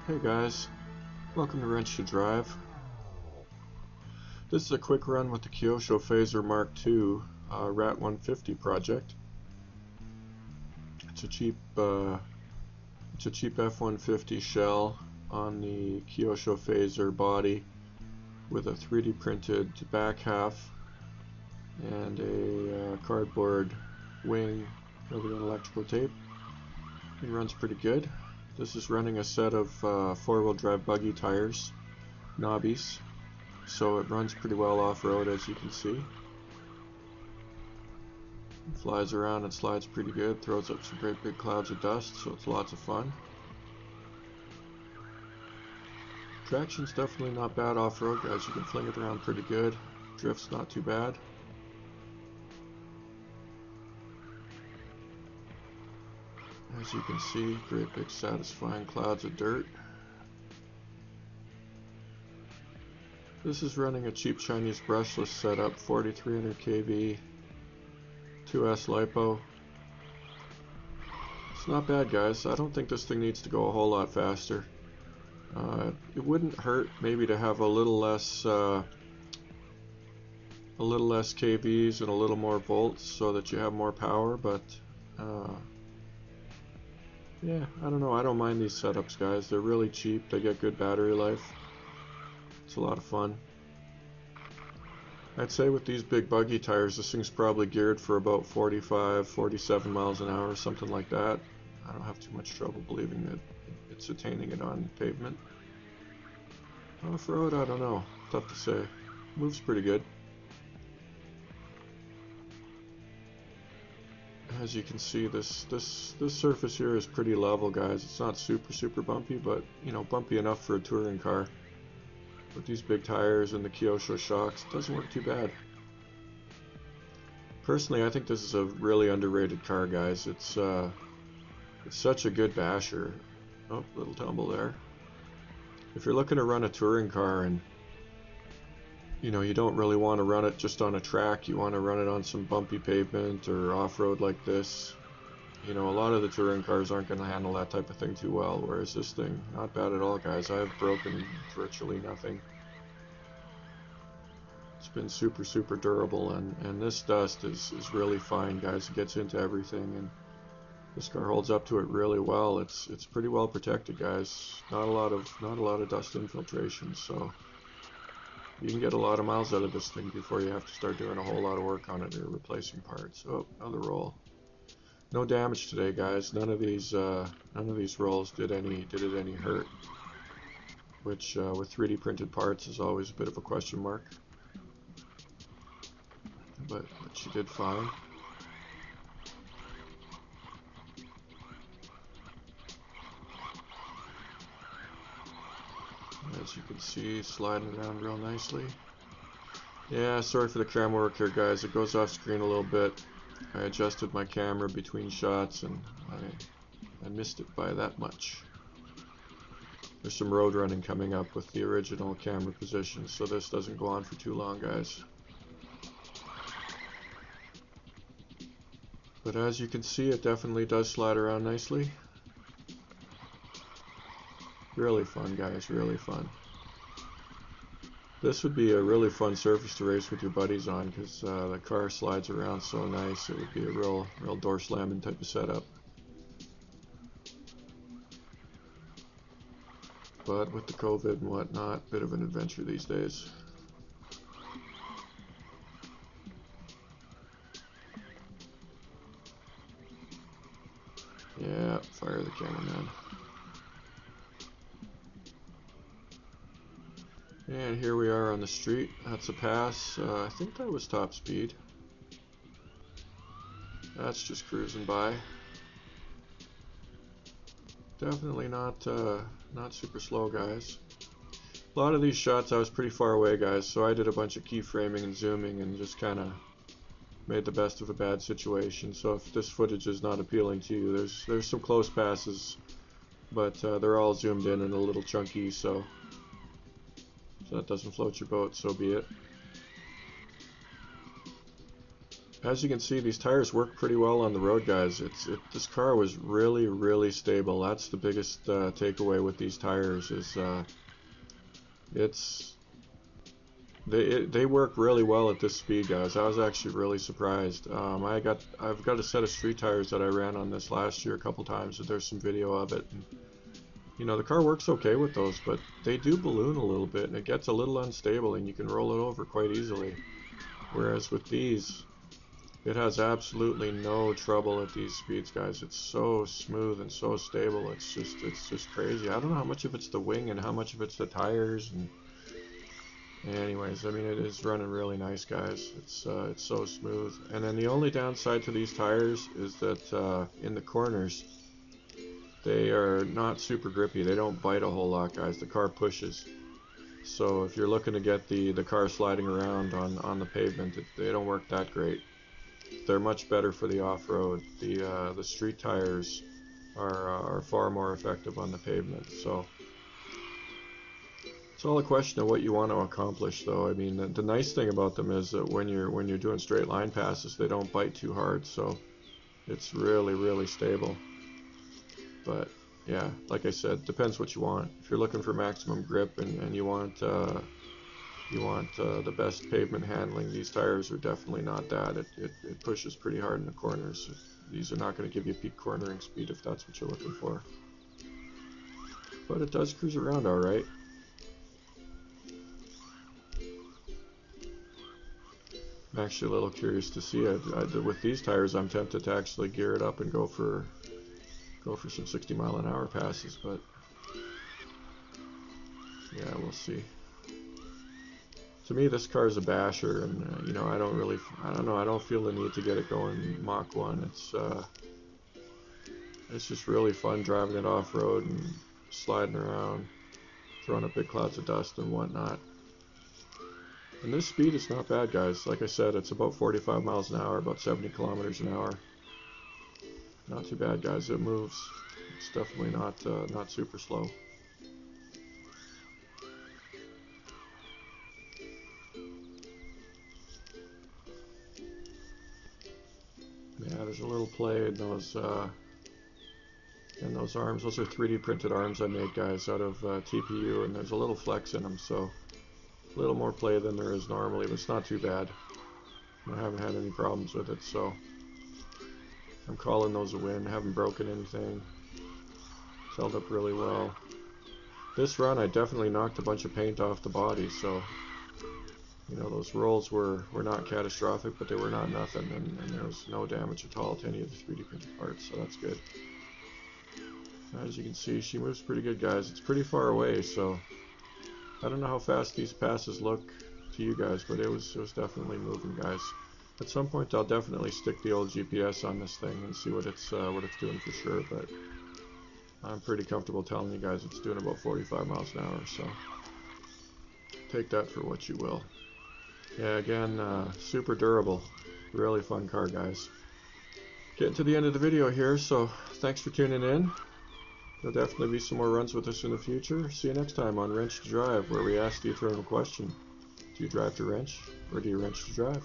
Hey guys, welcome to Wrench to Drive. This is a quick run with the Kyosho Fazer Mk2 Rat150 project. It's a cheap F150 shell on the Kyosho Fazer body with a 3D printed back half and a cardboard wing covered in electrical tape. It runs pretty good. This is running a set of four-wheel drive buggy tires, knobbies, so it runs pretty well off-road, as you can see. It flies around and slides pretty good, throws up some great big clouds of dust, so it's lots of fun. Traction's definitely not bad off-road, guys. You can fling it around pretty good. Drift's not too bad. As you can see, great big satisfying clouds of dirt. This is running a cheap Chinese brushless setup, 4300 kV, 2S LiPo. It's not bad, guys. I don't think this thing needs to go a whole lot faster. It wouldn't hurt maybe to have a little less kVs and a little more volts so that you have more power, but yeah, I don't know. I don't mind these setups, guys. They're really cheap. They get good battery life. It's a lot of fun. I'd say with these big buggy tires, this thing's probably geared for about 45, 47 miles an hour, something like that. I don't have too much trouble believing that it's attaining it on pavement. Off-road, I don't know. Tough to say. Moves pretty good. As you can see, this surface here is pretty level, guys. It's not super bumpy, but you know, bumpy enough for a touring car. With these big tires and the Kyosho shocks, it doesn't work too bad. Personally, I think this is a really underrated car, guys. It's such a good basher. Oh, little tumble there. If you're looking to run a touring car and you know, you don't really want to run it just on a track, you want to run it on some bumpy pavement or off-road like this. You know, a lot of the touring cars aren't going to handle that type of thing too well, whereas this thing, not bad at all, guys. I've broken virtually nothing. It's been super durable, and this dust is really fine, guys. It gets into everything, and this car holds up to it really well. It's pretty well protected, guys. Not a lot of dust infiltration, so you can get a lot of miles out of this thing before you have to start doing a whole lot of work on it or replacing parts. Oh, another roll. No damage today, guys. None of these rolls did it any hurt, which with 3D printed parts is always a bit of a question mark. But she did fine. As you can see, sliding around real nicely. Yeah, sorry for the camera work here, guys. It goes off screen a little bit. I adjusted my camera between shots and I missed it by that much. There's some road running coming up with the original camera position, so this doesn't go on for too long, guys. But as you can see, it definitely does slide around nicely. Really fun, guys, really fun. This would be a really fun surface to race with your buddies on, because the car slides around so nice. It would be a real door slamming type of setup. But with the COVID and whatnot, bit of an adventure these days. Yeah, fire the cameraman. And here we are on the street. That's a pass. I think that was top speed. That's just cruising by. Definitely not super slow, guys. A lot of these shots I was pretty far away, guys, so I did a bunch of keyframing and zooming and just kind of made the best of a bad situation. So if this footage is not appealing to you, there's some close passes, but they're all zoomed in and a little chunky, so if that doesn't float your boat, so be it. as you can see, these tires work pretty well on the road, guys. This car was really stable. That's the biggest takeaway with these tires is they work really well at this speed, guys. I was actually really surprised. I've got a set of street tires that I ran on this last year a couple times, and there's some video of it. And, you know, the car works okay with those, but they do balloon a little bit, and it gets a little unstable, and you can roll it over quite easily. Whereas with these, it has absolutely no trouble at these speeds, guys. It's so smooth and so stable. It's just crazy. I don't know how much of it's the wing and how much of it's the tires. And anyways, I mean, it is running really nice, guys. It's so smooth. And then the only downside to these tires is that in the corners, they are not super grippy. They don't bite a whole lot, guys. The car pushes. So if you're looking to get the car sliding around on the pavement, they don't work that great. They're much better for the off-road. The street tires are far more effective on the pavement. So it's all a question of what you want to accomplish, though. I mean, the nice thing about them is that when you're doing straight line passes, they don't bite too hard. So it's really stable. But yeah, like I said, depends what you want. If you're looking for maximum grip and you want the best pavement handling, these tires are definitely not that. It pushes pretty hard in the corners. These are not going to give you peak cornering speed if that's what you're looking for. But it does cruise around alright. I'm actually a little curious to see it. With these tires, I'm tempted to actually gear it up and go for some 60-mile-an-hour passes, but yeah, we'll see. To me, this car is a basher, and you know, I don't feel the need to get it going Mach 1. It's just really fun driving it off-road and sliding around, throwing up big clouds of dust and whatnot. And this speed is not bad, guys. Like I said, it's about 45 miles an hour, about 70 kilometers an hour. Not too bad, guys. It moves. It's definitely not super slow. Yeah, there's a little play in those arms. Those are 3D printed arms I made, guys, out of TPU, and there's a little flex in them, so a little more play than there is normally, but it's not too bad. I haven't had any problems with it, so I'm calling those a win. Haven't broken anything. It's held up really well. This run, I definitely knocked a bunch of paint off the body, so you know, those rolls were not catastrophic, but they were not nothing, and there was no damage at all to any of the 3D printed parts, so that's good. As you can see, she moves pretty good, guys. It's pretty far away, so I don't know how fast these passes look to you guys, but it was definitely moving, guys. At some point, I'll definitely stick the old GPS on this thing and see what it's doing for sure, but I'm pretty comfortable telling you guys it's doing about 45 miles an hour, so take that for what you will. Yeah, again, super durable. Really fun car, guys. Getting to the end of the video here, so thanks for tuning in. There'll definitely be some more runs with us in the future. See you next time on Wrench to Drive, where we ask the eternal question: do you drive to wrench, or do you wrench to drive?